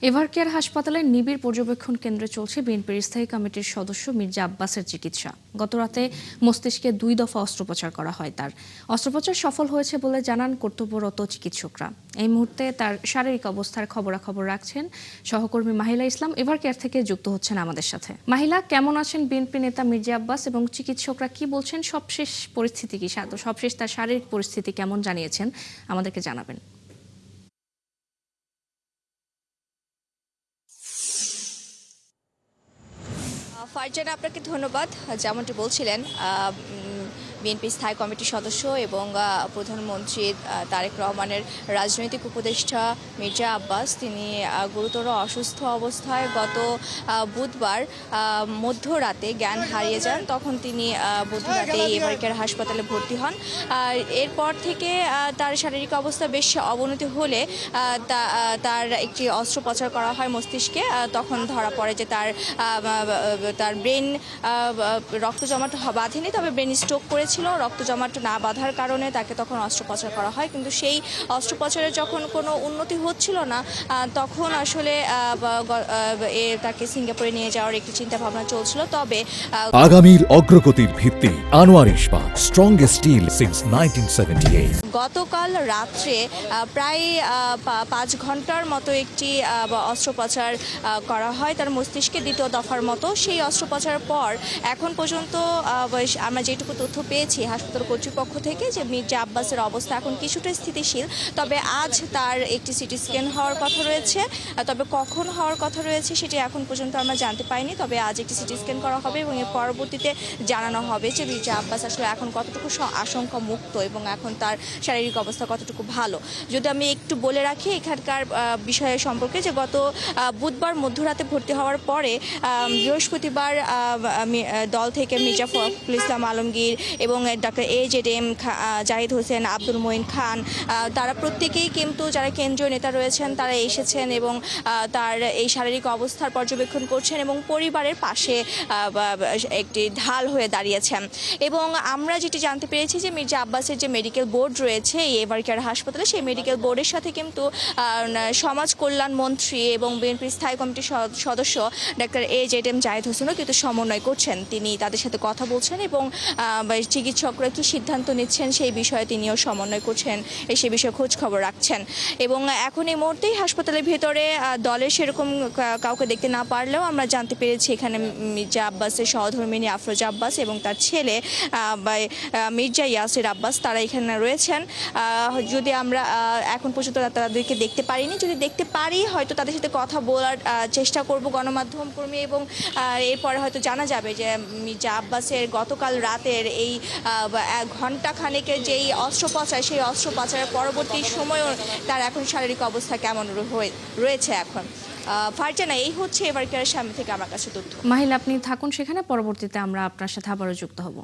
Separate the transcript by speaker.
Speaker 1: এভারকেয়ার হাসপাতালের নিবিড় পর্যবেক্ষণ কেন্দ্রে চলছে বিএনপির স্থায়ী কমিটির সদস্য মির্জা আব্বাসের চিকিৎসা। গতরাতে মস্তিষ্কে 2 দফা অস্ত্রোপচার করা হয়। তার অস্ত্রোপচার সফল হয়েছে বলে জানান কর্তব্যরত চিকিৎসকরা। এই মুহূর্তে তার শারীরিক অবস্থার খবরাখবর রাখছেন সহকর্মী মাহিলা ইসলাম। এভারকেয়ার থেকে যুক্ত হচ্ছেন আমাদের সাথে। মাহিলা, কেমন আছেন বিএনপি নেতা মির্জা আব্বাস এবং চিকিৎসকরা কি বলছেন? সবশেষ পরিস্থিতি কি, সবশেষ তার শারীরিক পরিস্থিতি কেমন জানিয়েছেন আমাদেরকে জানাবেন।
Speaker 2: ফারজানা, আপনাকে ধন্যবাদ। যেমনটি বলছিলেন, বিএনপি স্থায়ী কমিটির সদস্য এবং প্রধানমন্ত্রী তারেক রহমানের রাজনৈতিক উপদেষ্টা মির্জা আব্বাস তিনি গুরুতর অসুস্থ অবস্থায় গত বুধবার মধ্যরাতে জ্ঞান হারিয়ে যান। তখন তিনি বুধরাতে এভারকেয়ার হাসপাতালে ভর্তি হন। এরপর থেকে তার শারীরিক অবস্থা বেশ অবনতি হলে তার একটি অস্ত্রোপচার করা হয় মস্তিষ্কে। তখন ধরা পড়ে যে তার ব্রেন রক্ত জমাট বাঁধেনি, তবে ব্রেন স্ট্রোক করেছিল। রক্ত জমাট না বাঁধার কারণে তাকে তখন অস্ত্রোপচার করা হয়। কিন্তু সেই অস্ত্রোপচারে যখন কোনো উন্নতি হচ্ছিল না, তখন আসলে তাকে সিঙ্গাপুরে নিয়ে যাওয়ার একটি চিন্তা ভাবনা চলছিল। তবে
Speaker 3: আগামীর অগ্রগতির ভিত্তি আনোয়ার ইস্পাত, স্ট্রংগেস্ট স্টিল সিন্স 1978।
Speaker 2: গতকাল রাত্রে প্রায় 5 ঘন্টার মতো একটি অস্ত্রোপচার করা হয় তার মস্তিষ্কে, দ্বিতীয় দফার মতো। সেই অস্ত্রোপচারের পর এখন পর্যন্ত আমরা যেটুকু তথ্য পেয়েছি হাসপাতাল কর্তৃপক্ষ থেকে, যে মির্জা আব্বাসের অবস্থা এখন কিছুটা স্থিতিশীল। তবে আজ তার একটি সিটি স্ক্যান হওয়ার কথা রয়েছে, তবে কখন হওয়ার কথা রয়েছে সেটি এখন পর্যন্ত আমরা জানতে পাইনি। তবে আজ একটি সিটি স্ক্যান করা হবে এবং এর পরবর্তীতে জানানো হবে যে মির্জা আব্বাস আসলে এখন কতটুকু আশঙ্কা মুক্ত এবং এখন তার শারীরিক অবস্থা কতটুকু ভালো। যদি আমি একটু বলে রাখি এখানকার বিষয় সম্পর্কে, যে গত বুধবার মধ্যরাতে ভর্তি হওয়ার পরে বৃহস্পতিবার দল থেকে মির্জা ফখরুল ইসলাম আলমগীর এবং ডক্টর AJM জাহিদ হোসেন, আব্দুল মঈন খান, তারা প্রত্যেকেই কিন্তু যারা কেন্দ্রীয় নেতা রয়েছেন তারা এসেছেন এবং তার এই শারীরিক অবস্থার পর্যবেক্ষণ করছেন এবং পরিবারের পাশে একটি ঢাল হয়ে দাঁড়িয়েছেন। এবং আমরা যেটি জানতে পেরেছি যে মির্জা আব্বাসের যে মেডিকেল বোর্ড রয়েছে এই এভারকেয়ার হাসপাতালে, সেই মেডিকেল বোর্ডের সাথে কিন্তু সমাজ কল্যাণ মন্ত্রী এবং বিএনপির স্থায়ী কমিটির সদস্য ডক্টর AJM জাহিদ হোসেনও কিন্তু সমন্বয় করছেন। তিনি তাদের সাথে কথা বলছেন এবং চিকিৎসকরা কি সিদ্ধান্ত নিচ্ছেন সেই বিষয়ে তিনিও সমন্বয় করছেন, সে বিষয়ে খোঁজ খবর রাখছেন। এবং এখন এই মুহূর্তেই হাসপাতালের ভেতরে দলের সেরকম কাউকে দেখতে না পারলেও আমরা জানতে পেরেছি এখানে মির্জা আব্বাসের সহধর্মিনী আফরোজা আব্বাস এবং তার ছেলে মির্জা ইয়াসির আব্বাস তারা এখানে রয়েছেন। যদি আমরা এখন পর্যন্ত তাদেরকে দেখতে পারিনি, যদি দেখতে পারি হয়তো তাদের সাথে কথা বলার চেষ্টা করব গণমাধ্যম কর্মী, এবং এরপরে হয়তো জানা যাবে যে মির্জা আব্বাসের গতকাল রাতের এই ঘণ্টাখানেকের যেই অস্ত্রোপচার, সেই অস্ত্রোপচারের পরবর্তী সময়ও তার এখন শারীরিক অবস্থা কেমন রয়েছে এখন। ফারজানা, এই হচ্ছে এভারকেয়ারের সামনে থেকে আমার কাছে তথ্য।
Speaker 1: মাহিলা, আপনি থাকুন সেখানে, পরবর্তীতে আমরা আপনার সাথে আবারও যুক্ত হব।